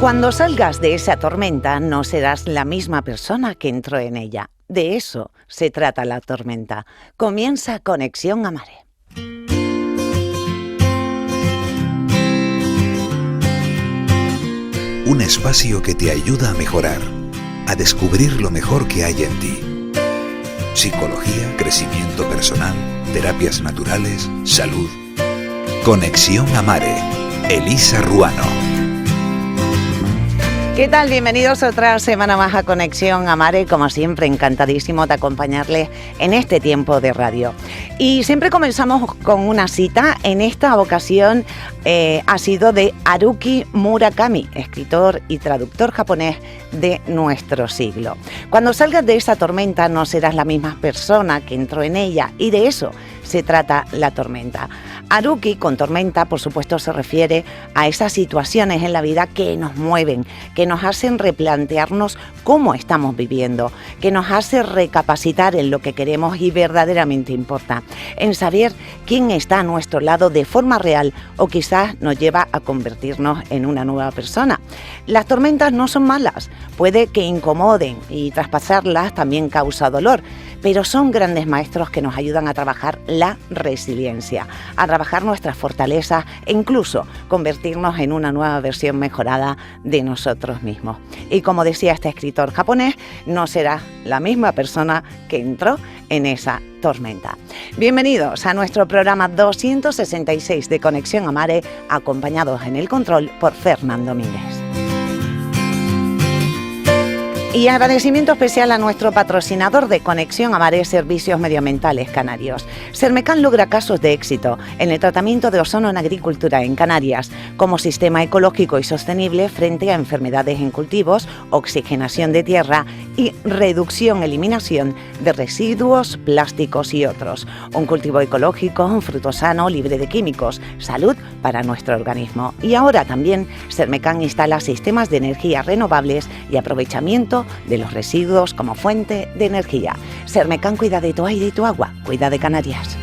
Cuando salgas de esa tormenta no serás la misma persona que entró en ella. De eso se trata la tormenta. Comienza Conexión a Mare. Un espacio que te ayuda a mejorar, a descubrir lo mejor que hay en ti. Psicología, crecimiento personal, terapias naturales, salud. Conexión a Mare. Elisa Ruano. ¿Qué tal? Bienvenidos otra semana más a Conexión a Mare. Como siempre, encantadísimo de acompañarles en este tiempo de radio. Y siempre comenzamos con una cita. En esta ocasión ha sido de Haruki Murakami, escritor y traductor japonés de nuestro siglo. Cuando salgas de esa tormenta no serás la misma persona que entró en ella, y de eso se trata la tormenta. Haruki, con tormenta, por supuesto, se refiere a esas situaciones en la vida que nos mueven, que nos hacen replantearnos cómo estamos viviendo, que nos hace recapacitar en lo que queremos y verdaderamente importa, en saber quién está a nuestro lado de forma real o quizás nos lleva a convertirnos en una nueva persona. Las tormentas no son malas, puede que incomoden y traspasarlas también causa dolor, pero son grandes maestros que nos ayudan a trabajar la resiliencia, a trabajar nuestras fortalezas e incluso convertirnos en una nueva versión mejorada de nosotros mismos. Y como decía este escritor japonés, no será la misma persona que entró en esa tormenta. Bienvenidos a nuestro programa 266 de Conexión a Mare, acompañados en el control por Fernando Mínguez. Y agradecimiento especial a nuestro patrocinador de Conexión a Mare, Servicios Medioambientales Canarios. Sermecan logra casos de éxito en el tratamiento de ozono en agricultura en Canarias, como sistema ecológico y sostenible frente a enfermedades en cultivos, oxigenación de tierra y reducción-eliminación de residuos, plásticos y otros. Un cultivo ecológico, un fruto sano, libre de químicos, salud para nuestro organismo. Y ahora también Sermecan instala sistemas de energía renovables y aprovechamiento de los residuos como fuente de energía. Sermecan cuida de tu aire y tu agua, cuida de Canarias.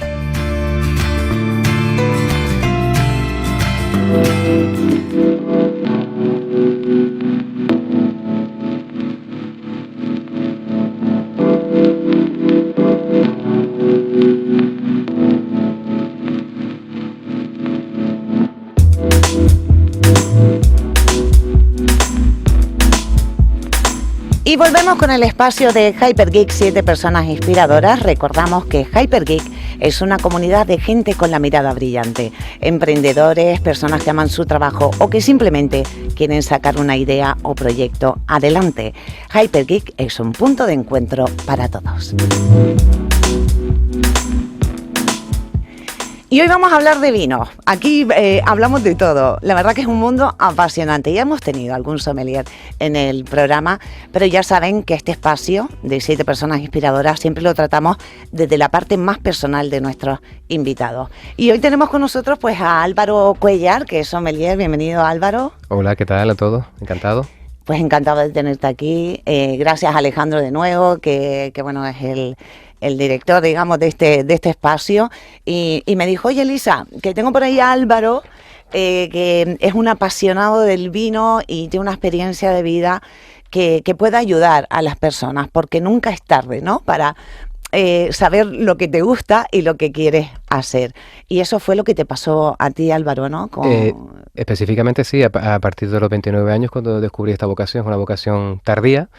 Y volvemos con el espacio de Hypergeek, 7 personas inspiradoras. Recordamos que Hypergeek es una comunidad de gente con la mirada brillante, emprendedores, personas que aman su trabajo o que simplemente quieren sacar una idea o proyecto adelante. Hypergeek es un punto de encuentro para todos. Y hoy vamos a hablar de vino. Aquí hablamos de todo. La verdad que es un mundo apasionante. Ya hemos tenido algún sommelier en el programa, pero ya saben que este espacio de 7 personas inspiradoras siempre lo tratamos desde la parte más personal de nuestros invitados. Y hoy tenemos con nosotros pues a Álvaro Cuellar, que es sommelier. Bienvenido, Álvaro. Hola, ¿qué tal a todos? Encantado. Pues encantado de tenerte aquí. Gracias, Alejandro, de nuevo, que bueno, es el director, digamos, de este espacio, y me dijo, oye, Elisa, que tengo por ahí a Álvaro, que es un apasionado del vino y tiene una experiencia de vida que puede ayudar a las personas, porque nunca es tarde, ¿no?, para saber lo que te gusta y lo que quieres hacer. Y eso fue lo que te pasó a ti, Álvaro, ¿no? Específicamente sí, a partir de los 29 años, cuando descubrí esta vocación, es una vocación tardía.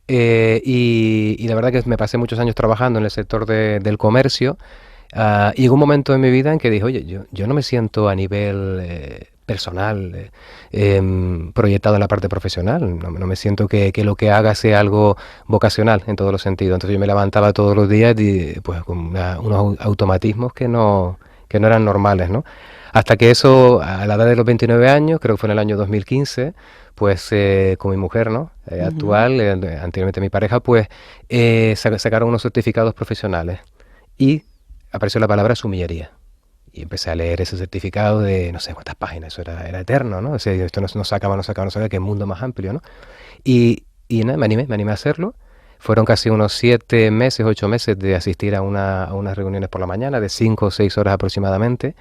Y la verdad que me pasé muchos años trabajando en el sector del comercio, y llegó un momento en mi vida en que dije, oye, yo no me siento a nivel personal proyectado en la parte profesional, no me siento que lo que haga sea algo vocacional en todos los sentidos. Entonces yo me levantaba todos los días pues con unos automatismos que no eran normales, ¿no? Hasta que eso, a la edad de los 29 años, creo que fue en el año 2015, pues con mi mujer, ¿no?, actual, anteriormente mi pareja, pues sacaron unos certificados profesionales y apareció la palabra sumillería. Y empecé a leer ese certificado de no sé cuántas páginas, eso era eterno, ¿no? O sea, esto no se acaba, qué mundo más amplio, ¿no? Y nada, me animé a hacerlo, Fueron casi unos 7 meses, 8 meses de asistir a unas reuniones por la mañana, de 5 o 6 horas aproximadamente.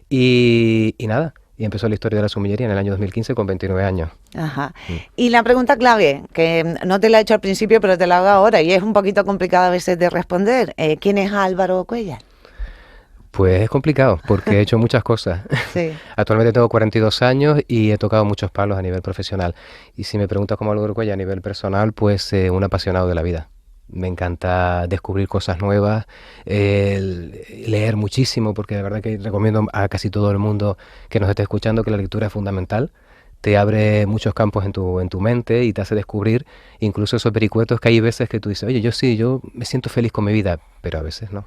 Y nada, y empezó la historia de la sumillería en el año 2015 con 29 años. Ajá. Y la pregunta clave, que no te la he hecho al principio, pero te la hago ahora, y es un poquito complicada a veces de responder. ¿Quién es Álvaro Cuéllar? Pues es complicado, porque he hecho muchas cosas. Sí. Actualmente tengo 42 años y he tocado muchos palos a nivel profesional. Y si me preguntas cómo Álvaro Cuéllar a nivel personal, pues un apasionado de la vida. Me encanta descubrir cosas nuevas, leer muchísimo, porque de verdad que recomiendo a casi todo el mundo que nos esté escuchando que la lectura es fundamental. Te abre muchos campos en tu mente y te hace descubrir incluso esos vericuetos que hay veces que tú dices, oye, yo me siento feliz con mi vida, pero a veces no.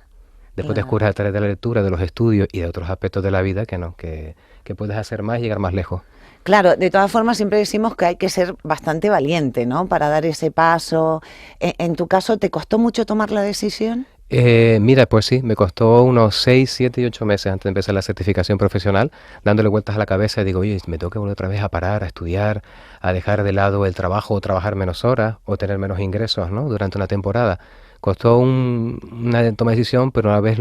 Después Claro. descubres a través de la lectura, de los estudios y de otros aspectos de la vida que no, que puedes hacer más y llegar más lejos. Claro, de todas formas siempre decimos que hay que ser bastante valiente, ¿no? Para dar ese paso. En tu caso, ¿te costó mucho tomar la decisión? Mira, pues sí, me costó unos 6, 7 y 8 meses antes de empezar la certificación profesional, dándole vueltas a la cabeza y digo, oye, me tengo que volver otra vez a parar, a estudiar, a dejar de lado el trabajo o trabajar menos horas o tener menos ingresos, ¿no? Durante una temporada. Costó una toma de decisión, pero una vez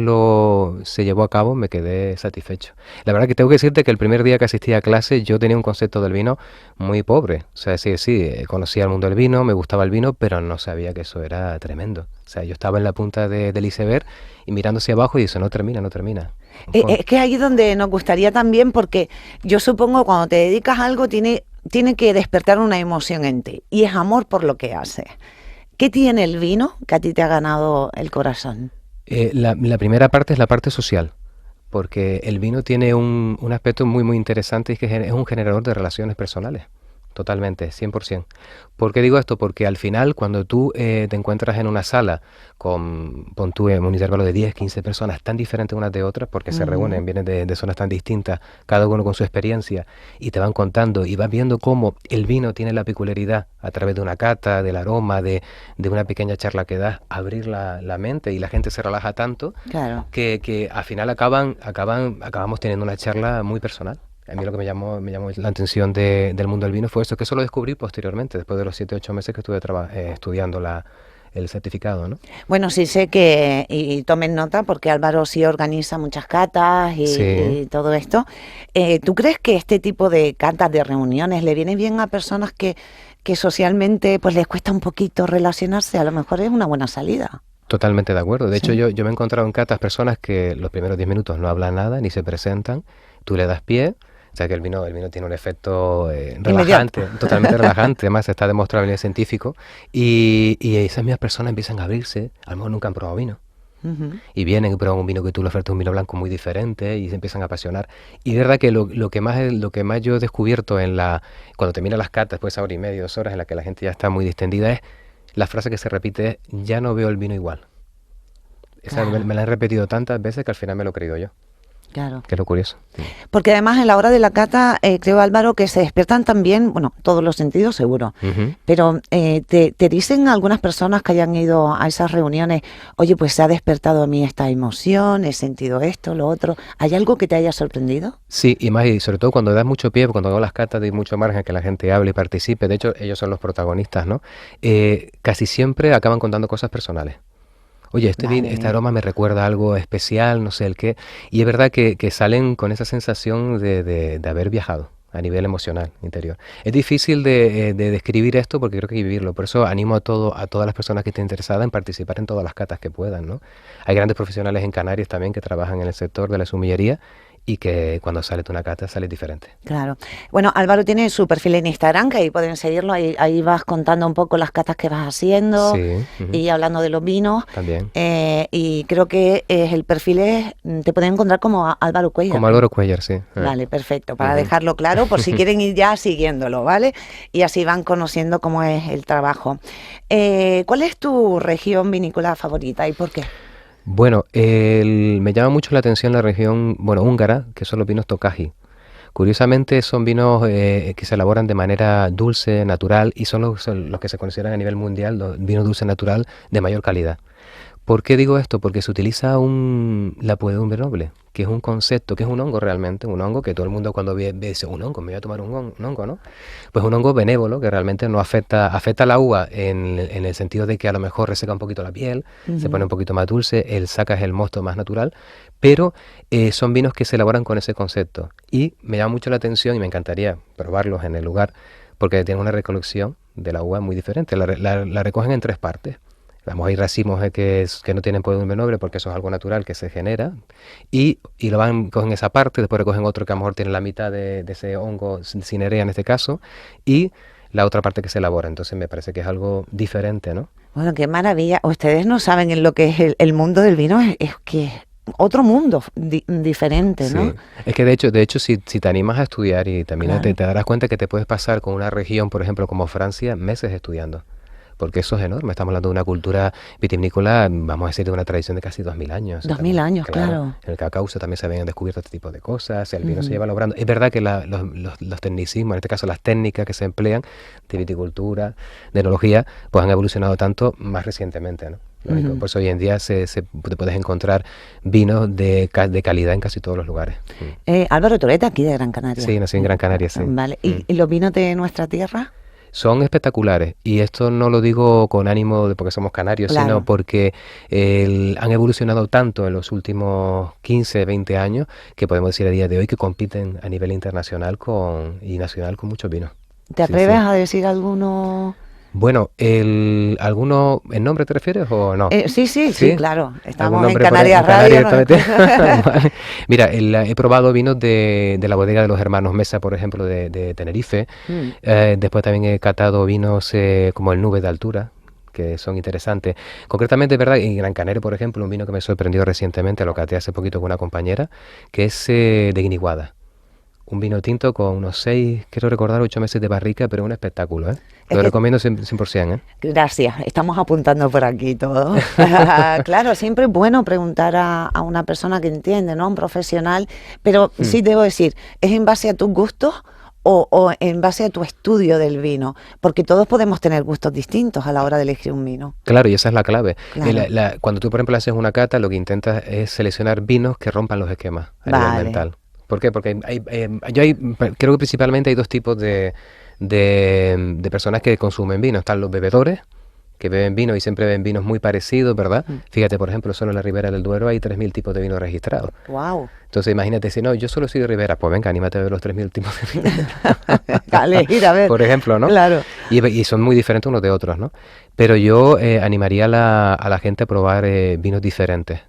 se llevó a cabo me quedé satisfecho. La verdad que tengo que decirte que el primer día que asistí a clase yo tenía un concepto del vino muy pobre. O sea, sí, conocía el mundo del vino, me gustaba el vino, pero no sabía que eso era tremendo. O sea, yo estaba en la punta del iceberg y mirando hacia abajo y eso no termina, no termina. Es que ahí es donde nos gustaría también, porque yo supongo cuando te dedicas a algo tiene que despertar una emoción en ti y es amor por lo que haces. ¿Qué tiene el vino que a ti te ha ganado el corazón? La primera parte es la parte social, porque el vino tiene un aspecto muy, muy interesante y es que es un generador de relaciones personales. Totalmente, 100%. ¿Por qué digo esto? Porque al final, cuando tú te encuentras en una sala pon tú en un intervalo de 10, 15 personas tan diferentes unas de otras, porque se reúnen, vienen de zonas tan distintas, cada uno con su experiencia, y te van contando y vas viendo cómo el vino tiene la peculiaridad a través de una cata, del aroma, de una pequeña charla que das, abrir la mente y la gente se relaja tanto Claro. que al final acabamos teniendo una charla muy personal. A mí lo que me llamó la atención del mundo del vino fue eso, que eso lo descubrí posteriormente, después de los 7, 8 meses que estuve estudiando el certificado, ¿no? Bueno, sí sé que, y tomen nota, porque Álvaro sí organiza muchas catas Sí. y todo esto. ¿Tú crees que este tipo de catas, de reuniones, le viene bien a personas que socialmente pues les cuesta un poquito relacionarse? A lo mejor es una buena salida. Totalmente de acuerdo. De hecho, Sí. yo me he encontrado en catas personas que los primeros 10 minutos no hablan nada, ni se presentan, tú le das pie. O sea que el vino tiene un efecto relajante, totalmente relajante, además está demostrado a nivel científico, y esas mismas personas empiezan a abrirse, a lo mejor nunca han probado vino, Ujú. y vienen y prueban un vino que tú le ofertas, un vino blanco muy diferente, y se empiezan a apasionar. Y de verdad que lo que más yo he descubierto cuando terminan las catas, después de 1 hora y media, 2 horas, en la que la gente ya está muy distendida, es la frase que se repite es, ya no veo el vino igual. Esa Claro. me la han repetido tantas veces que al final me lo he creído yo, Claro. que es lo curioso. Sí. Porque además en la hora de la cata, creo, Álvaro, que se despiertan también, bueno, todos los sentidos seguro, Ujú. pero te dicen algunas personas que hayan ido a esas reuniones, oye, pues se ha despertado a mí esta emoción, he sentido esto, lo otro. ¿Hay algo que te haya sorprendido? Sí, y sobre todo cuando das mucho pie, cuando hago las catas, hay mucho margen a que la gente hable y participe. De hecho, ellos son los protagonistas, ¿no? Casi siempre acaban contando cosas personales. Oye, este Vale. aroma me recuerda a algo especial, no sé el qué. Y es verdad que salen con esa sensación de haber viajado a nivel emocional, interior. Es difícil de describir esto porque creo que hay que vivirlo. Por eso animo a todas las personas que estén interesadas en participar en todas las catas que puedan, ¿no? Hay grandes profesionales en Canarias también que trabajan en el sector de la sumillería y que cuando sales de una cata sales diferente. Claro. Bueno, Álvaro tiene su perfil en Instagram, que ahí pueden seguirlo, ahí vas contando un poco las catas que vas haciendo Sí, y hablando de los vinos. también. Y creo que el perfil te pueden encontrar como Álvaro Cuéllar. Como Álvaro Cuéllar, sí. Vale, perfecto, para Ujú. dejarlo claro, por si quieren ir ya siguiéndolo, ¿vale? Y así van conociendo cómo es el trabajo. ¿Cuál es tu región vinícola favorita y por qué? Bueno, me llama mucho la atención la región, húngara, que son los vinos Tokaji. Curiosamente son vinos que se elaboran de manera dulce, natural, y son los que se consideran a nivel mundial los vinos dulce natural de mayor calidad. ¿Por qué digo esto? Porque se utiliza la podredumbre noble, que es un concepto, que es un hongo realmente, un hongo que todo el mundo cuando ve dice, un hongo, me voy a tomar un hongo, ¿no? Pues un hongo benévolo que realmente no afecta a la uva en el sentido de que a lo mejor reseca un poquito la piel, se pone un poquito más dulce, sacas el mosto más natural, pero son vinos que se elaboran con ese concepto. Y me llama mucho la atención y me encantaría probarlos en el lugar, porque tienen una recolección de la uva muy diferente. La recogen en 3 partes. Vamos, hay racimos que no tienen podredumbre noble porque eso es algo natural que se genera y cogen esa parte, después recogen otro que a lo mejor tiene la mitad de ese hongo cinerea en este caso y la otra parte que se elabora. Entonces me parece que es algo diferente, ¿no? Bueno, qué maravilla. Ustedes no saben en lo que es el mundo del vino, es que es otro mundo diferente, ¿no? Sí. Es que de hecho si te animas a estudiar y también Claro. te darás cuenta que te puedes pasar con una región, por ejemplo, como Francia, meses estudiando. Porque eso es enorme. Estamos hablando de una cultura vitivinícola, vamos a decir, de una tradición de casi 2000 años. 2000 años, claro. En el cacao también se habían descubierto este tipo de cosas, el vino se lleva elaborando. Es verdad que los tecnicismos, en este caso las técnicas que se emplean de viticultura, de enología, pues han evolucionado tanto más recientemente, ¿no? Lógico. Por eso hoy en día te puedes encontrar vinos de calidad en casi todos los lugares. Álvaro, tú eres de aquí de Gran Canaria. Sí, nací en Gran Canaria, sí. Vale. ¿Y los vinos de nuestra tierra? Son espectaculares y esto no lo digo con ánimo de porque somos canarios, Claro. sino porque han evolucionado tanto en los últimos 15, 20 años que podemos decir a día de hoy que compiten a nivel internacional y nacional con muchos vinos. ¿Te Sí, atreves sí. a decir alguno? Bueno, ¿el nombre te refieres o no? Sí, claro. ¿Algún Estamos en nombre Canarias en Radio. Canarias directamente? Vale. Mira, he probado vinos de la bodega de los hermanos Mesa, por ejemplo, de Tenerife. Después también he catado vinos como el Nube de Altura, que son interesantes. Concretamente, ¿verdad? En Gran Canaria, por ejemplo, un vino que me sorprendió recientemente, lo caté hace poquito con una compañera, que es de Guiniguada. Un vino tinto con unos 6, quiero recordar, 8 meses de barrica, pero un espectáculo, ¿eh? Lo recomiendo 100%, ¿eh? Gracias, estamos apuntando por aquí todo. Claro, siempre es bueno preguntar a una persona que entiende, ¿no? Un profesional, pero sí debo decir, ¿es en base a tus gustos o en base a tu estudio del vino? Porque todos podemos tener gustos distintos a la hora de elegir un vino. Claro, y esa es la clave. Claro. Cuando tú, por ejemplo, haces una cata, lo que intentas es seleccionar vinos que rompan los esquemas a nivel mental. ¿Por qué? Porque creo que principalmente hay 2 tipos de personas que consumen vino. Están los bebedores, que beben vino y siempre beben vinos muy parecidos, ¿verdad? Fíjate, por ejemplo, solo en la Ribera del Duero hay 3000 tipos de vino registrados. Wow. Entonces imagínate, si no, yo solo soy de Ribera, pues venga, anímate a ver los 3000 tipos de vino. Dale, ir a ver. Por ejemplo, ¿no? Claro. Y son muy diferentes unos de otros, ¿no? Pero yo animaría a la gente a probar vinos diferentes.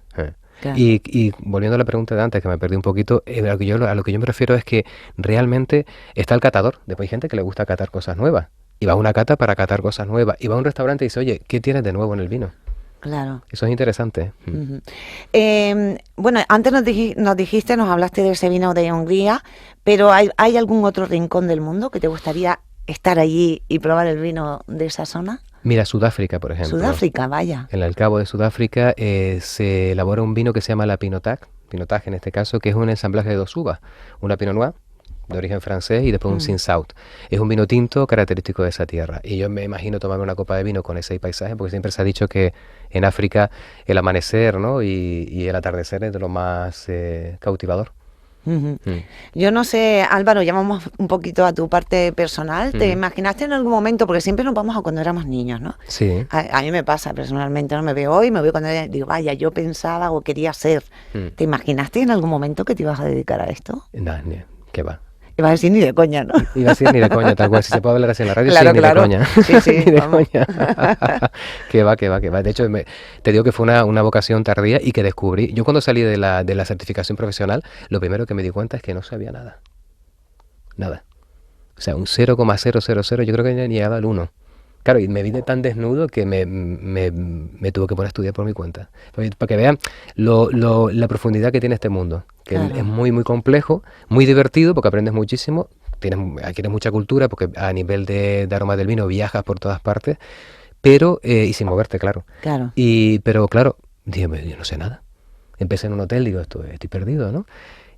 Claro. Y volviendo a la pregunta de antes, que me perdí un poquito, a lo que yo me refiero es que realmente está el catador. Después hay gente que le gusta catar cosas nuevas. Y va a una cata para catar cosas nuevas. Y va a un restaurante y dice, oye, ¿qué tienes de nuevo en el vino? Claro. Eso es interesante. Bueno, antes nos hablaste de ese vino de Hungría, pero ¿hay algún otro rincón del mundo que te gustaría estar allí y probar el vino de esa zona? Mira, Sudáfrica, por ejemplo. Sudáfrica, vaya. En el Cabo de Sudáfrica se elabora un vino que se llama la Pinotage en este caso, que es un ensamblaje de 2 uvas. Una Pinot Noir, de origen francés, y después un Cinsault. Es un vino tinto característico de esa tierra. Y yo me imagino tomarme una copa de vino con ese paisaje, porque siempre se ha dicho que en África el amanecer, ¿no? y el atardecer es de lo más cautivador. Yo no sé, Álvaro, ya vamos un poquito a tu parte personal. ¿Te imaginaste en algún momento, porque siempre nos vamos a cuando éramos niños, ¿no? Sí. A mí me pasa personalmente, no me veo hoy, me veo cuando digo, vaya, yo pensaba o quería ser. ¿Te imaginaste en algún momento que te ibas a dedicar a esto? No, ¿qué va? Ibas a decir ni de coña, ¿no? Iba a decir ni de coña, tal cual. Si se puede hablar así en la radio, Claro, sí, claro. Ni de coña. Sí, Ni de vamos. coña. Que va. De hecho, te digo que fue una vocación tardía y que descubrí. Yo cuando salí de la certificación profesional, lo primero que me di cuenta es que no sabía nada. Nada. O sea, un 0,000, yo creo que ni llegaba al 1. Claro, y me vi tan desnudo que me tuve que poner a estudiar por mi cuenta. Para que vean la profundidad que tiene este mundo. Que Claro. es muy, muy complejo, muy divertido porque aprendes muchísimo. Adquieres mucha cultura porque a nivel de aroma del vino viajas por todas partes. Pero, y sin moverte, claro. Claro. Pero claro, dije, yo no sé nada. Empecé en un hotel, digo, estoy perdido, ¿no?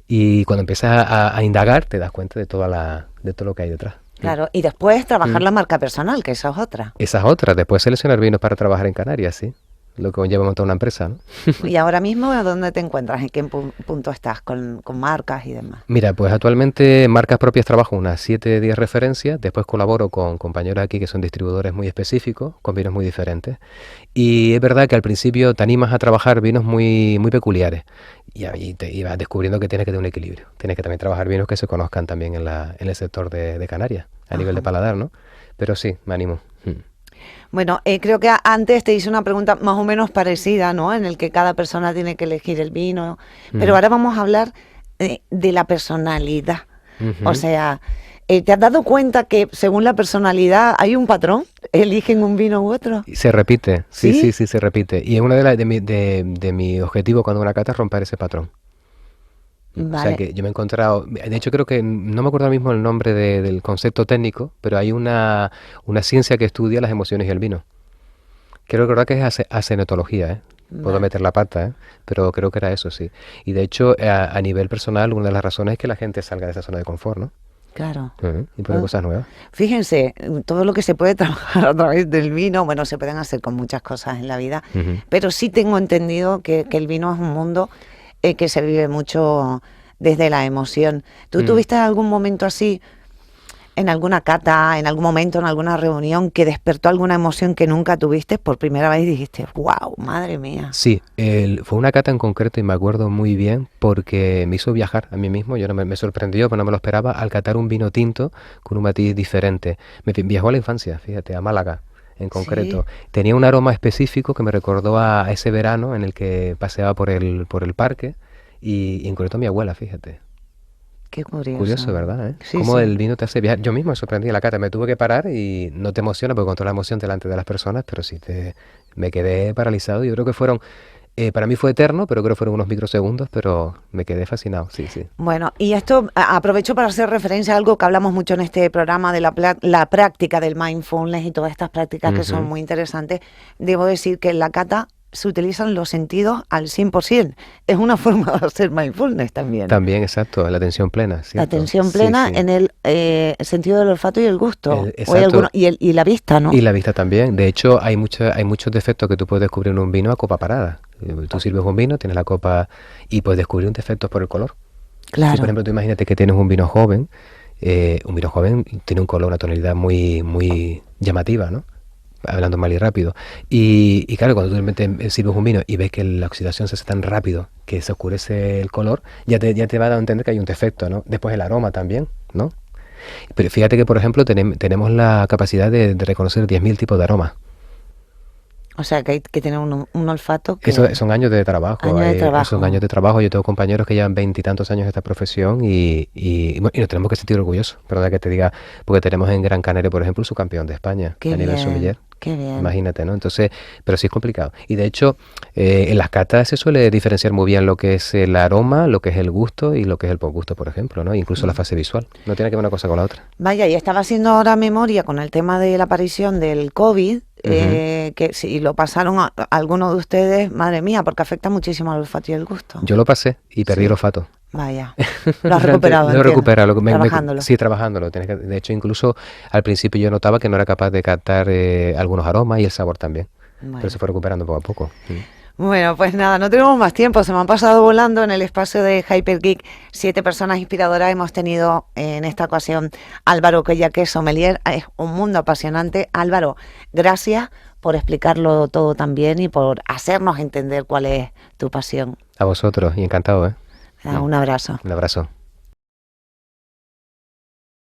Y cuando empiezas a indagar, te das cuenta de todo lo que hay detrás. Claro, y después trabajar la marca personal, que esa es otra. Esa es otra, después seleccionar vinos para trabajar en Canarias, sí. lo que conlleva montar una empresa, ¿no? ¿Y ahora mismo dónde te encuentras? ¿En qué punto estás con marcas y demás? Mira, pues actualmente marcas propias trabajo unas 7-10 referencias, después colaboro con compañeros aquí que son distribuidores muy específicos, con vinos muy diferentes. Y es verdad que al principio te animas a trabajar vinos muy, muy peculiares y ahí te ibas descubriendo que tienes que tener un equilibrio. Tienes que también trabajar vinos que se conozcan también en el sector de Canarias, a nivel de paladar, ¿no? Pero sí, me animo. Bueno, creo que antes te hice una pregunta más o menos parecida, ¿no? En el que cada persona tiene que elegir el vino. Pero ahora vamos a hablar de la personalidad. O sea, ¿te has dado cuenta que según la personalidad hay un patrón? ¿Eligen un vino u otro? Se repite, ¿Sí? sí, se repite. Y es uno de mi objetivo cuando una cata es romper ese patrón. O sea Vale. que yo me he encontrado, de hecho creo que no me acuerdo ahora mismo el nombre del concepto técnico, pero hay una ciencia que estudia las emociones y el vino. Quiero recordar que es acenetología, ¿eh? Puedo Vale. meter la pata, ¿eh? Pero creo que era eso, sí. Y de hecho, a nivel personal, una de las razones es que la gente salga de esa zona de confort, ¿no? Claro. Y pruebe cosas nuevas. Fíjense, todo lo que se puede trabajar a través del vino, bueno, se pueden hacer con muchas cosas en la vida, pero sí tengo entendido que el vino es un mundo que se vive mucho desde la emoción. ¿Tú tuviste algún momento así, en alguna cata, en algún momento, en alguna reunión, que despertó alguna emoción que nunca tuviste por primera vez y dijiste, wow, madre mía? Sí, fue una cata en concreto y me acuerdo muy bien porque me hizo viajar a mí mismo. Yo no me sorprendió, pero no me lo esperaba, al catar un vino tinto con un matiz diferente. Me viajó a la infancia, fíjate, a Málaga en concreto. Sí, Tenía un aroma específico que me recordó a ese verano en el que paseaba por el parque y en concreto a mi abuela, fíjate. qué Curioso, curioso. ¿verdad? Sí, Cómo sí. el vino te hace viajar. Yo mismo me sorprendí en la cata, me tuve que parar y no te emociona porque controla la emoción delante de las personas, pero sí me quedé paralizado. Yo creo que para mí fue eterno, pero creo que fueron unos microsegundos, pero me quedé fascinado, sí, sí. Bueno, y esto aprovecho para hacer referencia a algo que hablamos mucho en este programa de la práctica del mindfulness y todas estas prácticas que son Ujú. muy interesantes. Debo decir que en la cata se utilizan los sentidos al 100%. Es una forma de hacer mindfulness también. También, exacto, la atención plena, La ¿cierto? atención Sí, plena sí. en el sentido del olfato y el gusto. O hay Exacto. y la vista, ¿no? Y la vista también. De hecho, hay muchos defectos que tú puedes descubrir en un vino a copa parada. Tú sirves un vino, tienes la copa y puedes descubrir un defecto por el color. Si, por Claro. ejemplo, tú imagínate que tienes un vino joven tiene un color, una tonalidad muy, muy llamativa, ¿no? Hablando mal y rápido. Y claro, cuando tú sirves un vino y ves que la oxidación se hace tan rápido que se oscurece el color, ya te va a dar a entender que hay un defecto, ¿no? Después el aroma también, ¿no? Pero fíjate que, por ejemplo, tenemos la capacidad de reconocer 10.000 tipos de aromas. O sea, que hay que tener un olfato que... Eso son años de trabajo. Años de trabajo. Son años de trabajo. Yo tengo compañeros que llevan 20 y tantos años en esta profesión y nos tenemos que sentir orgullosos. Perdona que te diga, porque tenemos en Gran Canaria, por ejemplo, su campeón de España Qué a nivel bien, sommelier. qué bien. Imagínate, ¿no? Entonces, pero sí es complicado. Y de hecho, en las catas se suele diferenciar muy bien lo que es el aroma, lo que es el gusto y lo que es el posgusto, por ejemplo, ¿no? Incluso la fase visual. No tiene que ver una cosa con la otra. Vaya, y estaba haciendo ahora memoria con el tema de la aparición del COVID, que si lo pasaron a alguno de ustedes, madre mía, porque afecta muchísimo al olfato y el gusto. Yo lo pasé y perdí Sí. el olfato. Vaya, lo has recuperado, Lo entiendo, recupera, trabajándolo. sí, trabajándolo. De hecho, incluso al principio yo notaba que no era capaz de captar algunos aromas y el sabor también. Bueno. Pero se fue recuperando poco a poco. Bueno, pues nada, no tenemos más tiempo, se me han pasado volando en el espacio de Hypergeek. 7 personas inspiradoras hemos tenido en esta ocasión. Álvaro Cuéllar, que es sommelier, es un mundo apasionante. Álvaro, gracias por explicarlo todo tan bien y por hacernos entender cuál es tu pasión. A vosotros y encantado, ¿eh? Un abrazo. Un abrazo.